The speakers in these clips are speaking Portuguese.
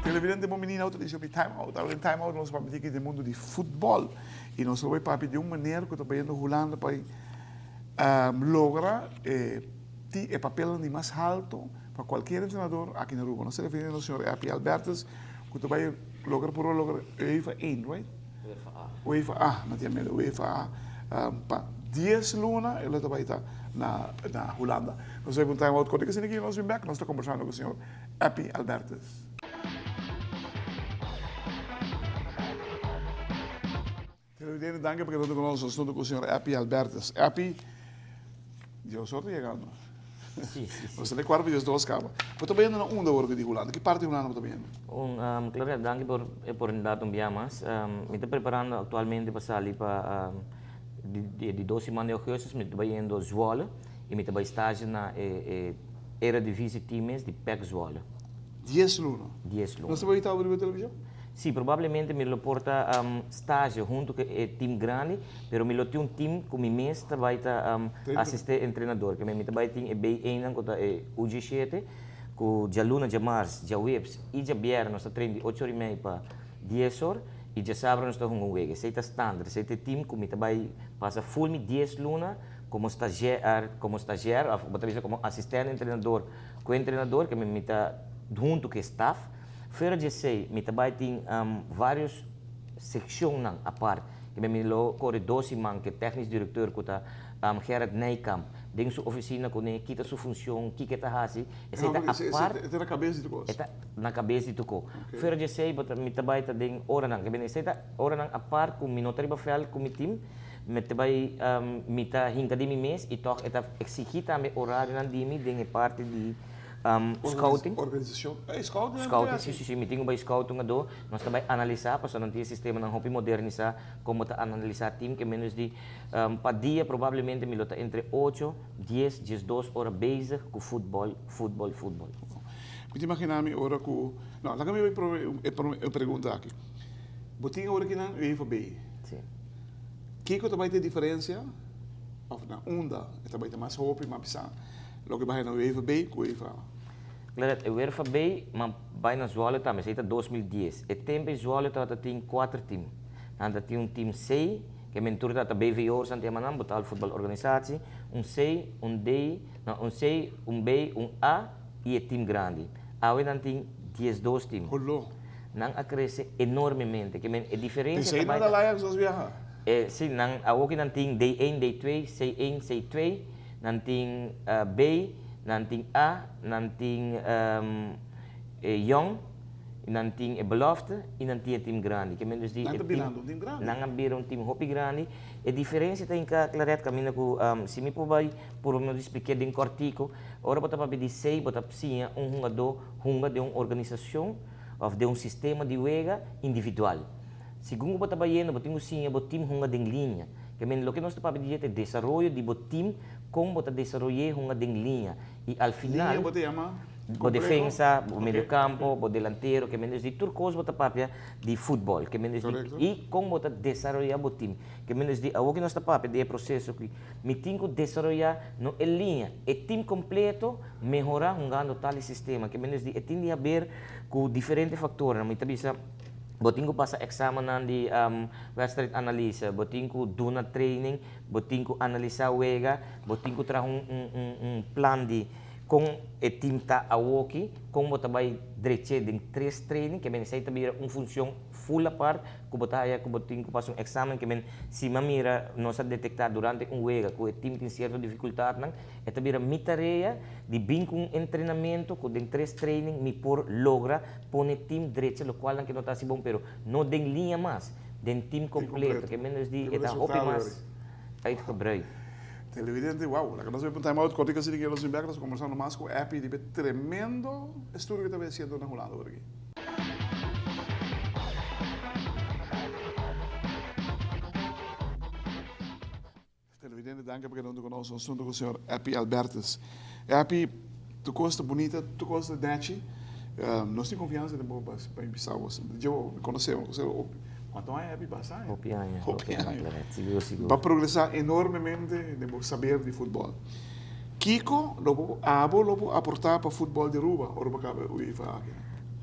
Televidente mo menino dice que time out. Agora em time out nós vamos ter que do mundo de futebol. E nós vamos para de uma maneira que está indo rolando para lograr o papel de mais alto para qualquer treinador aqui na Aruba. Nós se referimos ao senhor Api Albertes, que vai lograr por lograr UEFA 1, right? UEFA A, naturalmente, UEFA A. Para 10 luna, ele vai estar na Holanda. Nós vamos time out. Quando você aqui, nós vamos back, nós estamos conversando com o senhor Api Albertes. Televidente, danke porque estou conosco, estou com o senhor Api Albertes. Api, eu sou chegando. Sim. Você tem 4 vídeos, 2 cabos. Você está vendo onde agora de Holanda? Que parte de Holanda está vendo? Claro, danke por oportunidade um dia mais. Me estou preparando atualmente para sair para de 12 maanden augustus. Me estou indo Zwolle e me estou estágio na Eredivisie Teams de PEC Zwolle. 10 luna. 10 luna. Você vai estar vendo a televisão? Sim, provavelmente me lo porta estágio junto com o time grande, pero me lo tem time com mi mês vai assistir treinador, que me vai ter bem ainda com o G7, com já luna, já março, já webs e já viernes nós treino de 8h30 para 10h e já sábado nós estamos com o Sei tá standard, sei tá time com me vai passa full me 10 luna como estagiário, como assistente treinador, com o treinador que me tá junto com o staff. Fora de sei, me também tem várias secções à parte. Que me lo corre 12 man que técnico diretor que tá Gerard Nijkamp, dentro sua oficina com ele quita sua função, que tá assim. Essa é a parte. É na cabeça de coisa. É na cabeça de coisa. Fora de sei, me também tá dentro hora não. Que me sei tá hora não a parte com me não trabalha fel com me time. Me também me tá hinca de mês e toch é exigir também horário não de mim dentro parte de scouting. Organização. Scouting? Scouting, sim. Me tenho scouting do. Nós também analisar, para não ter sistema não hopi modernizar, como tá analisar time que menos de para dia provavelmente me lota entre 8, 10, 12 horas bezig com futebol. Moet je imaginar-me agora com... Não, lá que eu pergunto aqui. Você agora aqui na UEFA B. Sim. Que também tem diferença? Of na onda, também tem mais roupa e mais pisar. Logo vai na UEFA B com UEFA. Claro, a UEFA B, mas vai na Zwolle também, isso é 2010. E tempo Zwolle tem 4 times. Nada tem time C, que é mentor da BVO Santiago, botar futebol organizatie, C, D, C, B, A e o time grande. Aí não tem 12 times. Não cresce enormemente, que é diferente. Pensei na da Ajax os viajar. Sim, não tem D1, D2, C1, C2. Não tem B, não tem A, não tem Young, não tem belofte e não tem time grande. Que menos de não time grande. Não há time hopi grande. A diferença tem que clarear caminho com se me pode por me explicar em cortico. Ora bota para pedir sei bota sim hunga de uma organização ou de um sistema de wega individual. Segundo bota baiano bota sim bota time hunga de linha. Que lo que nós estamos pedindo é desenvolvimento de bot time como bota desenvolver uma de linha e ao final linha bota chama o defensa, o meio campo, o delantero, que menos de turcos bota papia de futebol, que menos de e como bota desenvolver o time, que menos de o que nós estamos pedindo é processo que me tenho que desenvolver no linha, o time completo melhorar jogando tal sistema, que menos de tem de haver com diferentes fatores, não me botinho passa exame de wedstrijd analyse, botinho duna training, botinho analisar o ega, botinho traz plan de com o time tá a walkie, com bota vai direito de 3 training, que menos aí também função full a parte, que bota aí que botinho passa exame, que menos se mamira nós detectar durante ega, que o time tem certa dificuldade, não, é também minha tarefa de bem com treinamento, com 3 training, me por logra pôr o time direito, o qual não que não está assim bom, pero não tem linha mais, tem time completo, que menos de é hopi mais aí que brei. Televidente, wow, la que nós vamos time out, quando que se nós vamos conversando mais com o Api, de tremendo estudo que está fazendo na Holanda por aqui. Televidente, danke porque não conosco, assunto com o senhor Api Albertes. Api, tu costa bonita, tu costa dachi. Nós temos confiança de boa para empezar. Eu conhecemos, quanto mais é bastante. Hopianha, seguro. Vai progressar enormemente de saber de futebol. Kiko, logo aportar para futebol de Aruba, ou para cá, o IFA aqui.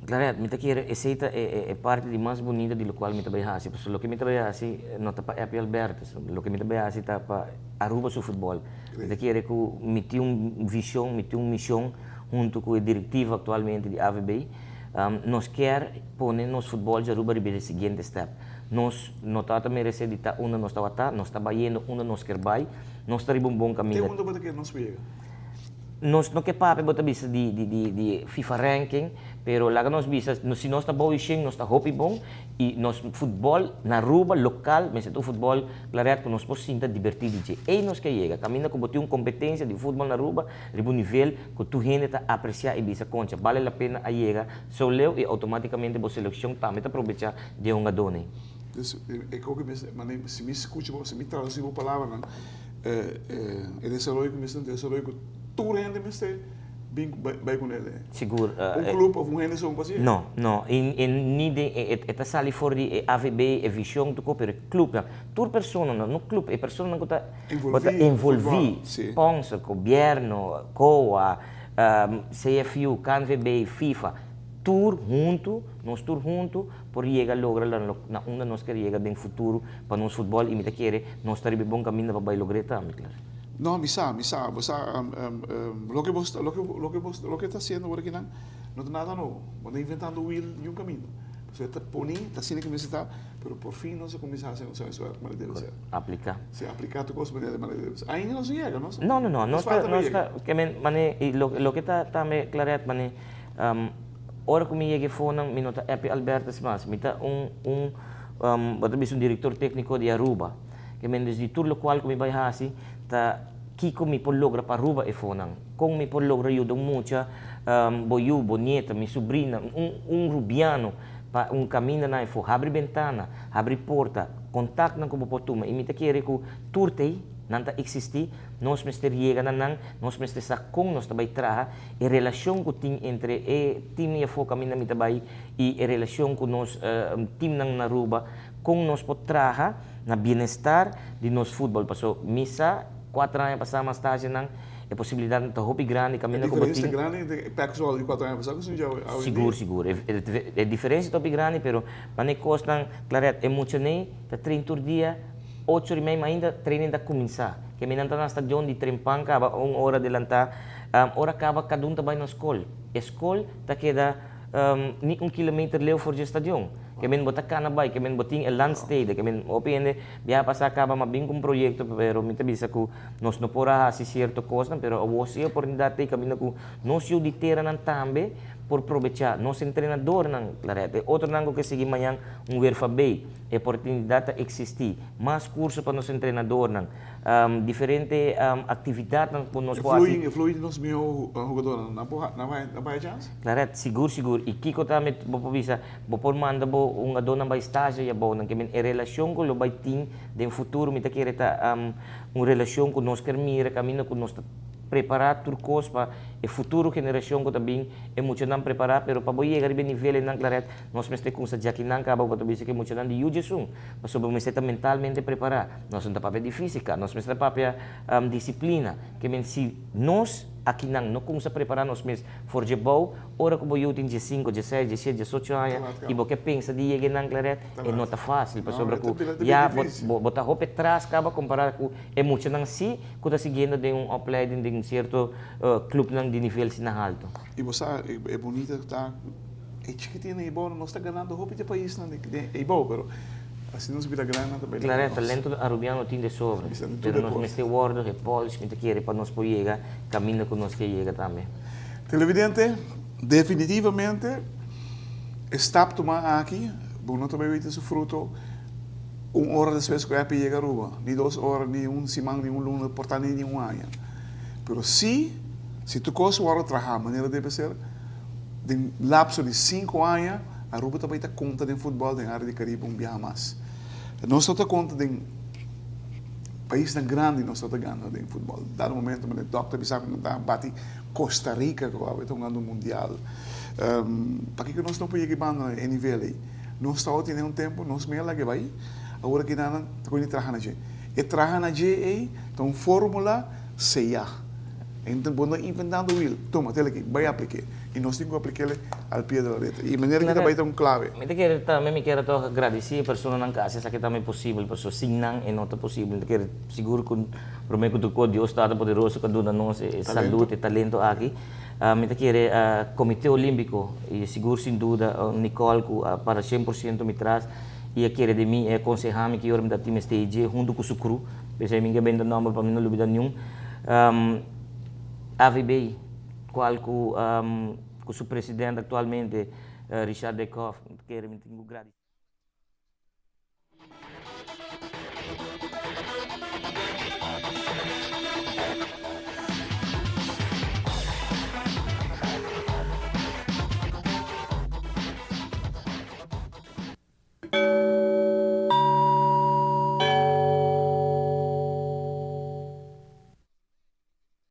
Claro, me quer essa é parte de mais bonita do qual me trabalha assim, porque o que me trabalha assim não está para Epi Alberto, o que me trabalha assim está para Aruba seu futebol. Me quer que me tem visão, me tem missão junto com a diretiva atualmente de AVB. Nós quer pôr nos futebol de Aruba o seguinte step. Nós não está merecendo de estar onde nós está indo onde nós quer vai, nós está em um bom caminho. Tem onde que nós chega? Nós não quer papo botar bisa de FIFA ranking, pero lá nós bisa se nós está bom e nós está hopi bom e nós futebol na Aruba local, mas é futebol claro que nós podemos sentir divertido de. E nós que chega, caminha com botar uma competência de futebol na Aruba, de bom nível que tu gente está apreciar e bisa concha, vale a pena a chega, só leu e automaticamente a seleção também está aproveitar de done. Dus ik ook se me escuta, se me traduzir a palavra, é desse loi que me sente, desse loi que tu rende me sente bem com ele. Seguro. Clube ou rende só paciente? Não. Esta sali for de AVB, é visão do corpo, é clube. Toda pessoa no clube, é pessoa que está envolvida, sponsor, governo, COA, CFU, CANVB, FIFA. Tour junto, por chegar a lograr na onde nós queremos chegar no futuro para nosso futebol e me querer nós estar em bom caminho para vai lograr também, claro. Não, me sabe, lo que está haciendo por aqui não tem nada novo, está inventando o wheel de um caminho. Você está ponindo, está sendo que está, mas por fim nós começamos a fazer isso de maneira certa. Aplicar. Se aplicar tu coisa de maneira certa. Ainda não se chega, não? Não, nós está, que mane, lo que está também claro, mane, ora que me cheguei fora, me nota Epi Alberto mas me tá um diretor técnico de Aruba, que me diz de tudo o qual que me vai assim, tá Kiko me por logra para Aruba e fora, com me por logra eu dou muita, boiu, bonita, minha sobrinha, rubiano, para caminho na fo, abre ventana, abre porta, contato com o potuma, e me tá querer que turtei não existe, nós mestre chega nós mestre sa com nós também traha e relação que tem entre o time e foca mina mi também e a relação que nós time na Aruba com nós pode traha na bem-estar de nosso futebol, passou missa 4 anos passar mais tarde não é possibilidade de hobby grande caminho com o time grande pessoal de 4 anos passar seguro é diferença top grande pero mas não custa claro emocionei tá 30 dias 8h30 ainda treino ainda começar. Que me nanta na estadion de Trempan acaba 1 hora de lantar, hora acaba cada um também na escola. Escola tá queda ni 1 kilometer leu for de estadion. Que men bota cana bay, que men boting el landstede, que men opende via passar acaba mabing com projeto, pero me tabisa que nós não porá assim certo coisa, pero a você oportunidade que caminho que nós eu ditera nan tambe por aproveitar nosso treinador não clarete outro nango que seguir amanhã verfa bem a oportunidade existir mais curso para nosso treinador não diferente atividade não por nós pode fluir nos meu jogador não vai chance clarete seguro e Kiko também vou visa vou por manda bo jogador não vai estágio e bom não que men a relação com o vai ter de futuro me tá querer tá uma relação com nós quer mira caminho com nós preparar turcos para a futura geração que também é muito não preparar, pero para chegar a nível não claro, nós mesmo com essa já que não acaba para também que muito não de uso, mas sobre me está mentalmente preparar, nós não tá papel de física, nós mesmo papel disciplina, que men se nós aqui não começa a preparar nós mesmos forje bom, ora que eu tenho 5, 16, 17, 18 anos e você pensa de chegar não claro, é não tá fácil, para sobre que já botar roupa atrás acaba comparar com é muito não se que está seguindo de uploading de certo clube de nível assim alto. E você é bonita tá é chiquitinha e bom, nós está ganhando roupa de país não é bom, pero assim não se vira grana também. Claro, talento arubiano tem de sobra. Pero nós mestre guarda, repolhos, que quer para nós poder chegar, caminho que nós quer chegar também. Televidente, definitivamente está tomar aqui, bom não também vai ter seu fruto. 1 hora depois que eu chegar a Aruba, nem 2 horas, nem 1 semana, nem 1 luna, portanto nem 1 ano. Pero se tu coisa o trabalhar, maneira deve ser, de lapso de 5 anos, a Aruba também está conta de futebol na área de Caribe, viaja mais. Nós estamos conta de país tão grande nós estamos ganhando em futebol. Dado momento, o doctor bisa que nós bate Costa Rica que vai estar ganhando o mundial. Para que nós não podemos ir em nível aí? Nós estamos tendo um tempo, nós meio lá que vai. Agora que nós estamos trabalhando e trabalhando aí, então fórmula CEA. Então, quando inventando o will, toma, tele aqui, vai aplicar. E nós temos que aplicar ao pé da letra. E maneira que vai ter um clave. Me quero agradecer a pessoa na casa, essa que também é possível, pessoa signan e não é possível. Me quero seguro que prometo que Deus está poderoso que dona nós saúde e talento aqui. Me quero Comitê Olímpico e seguro sem dúvida Nicole para 100% me traz e quero de mim aconselhar-me que eu me dá time stage junto com o Sucru, porque ninguém bem dá nome para mim não dúvida nenhum. AVB, qual com o presidente atualmente, Richard Decoff, quero me tenho gratidão.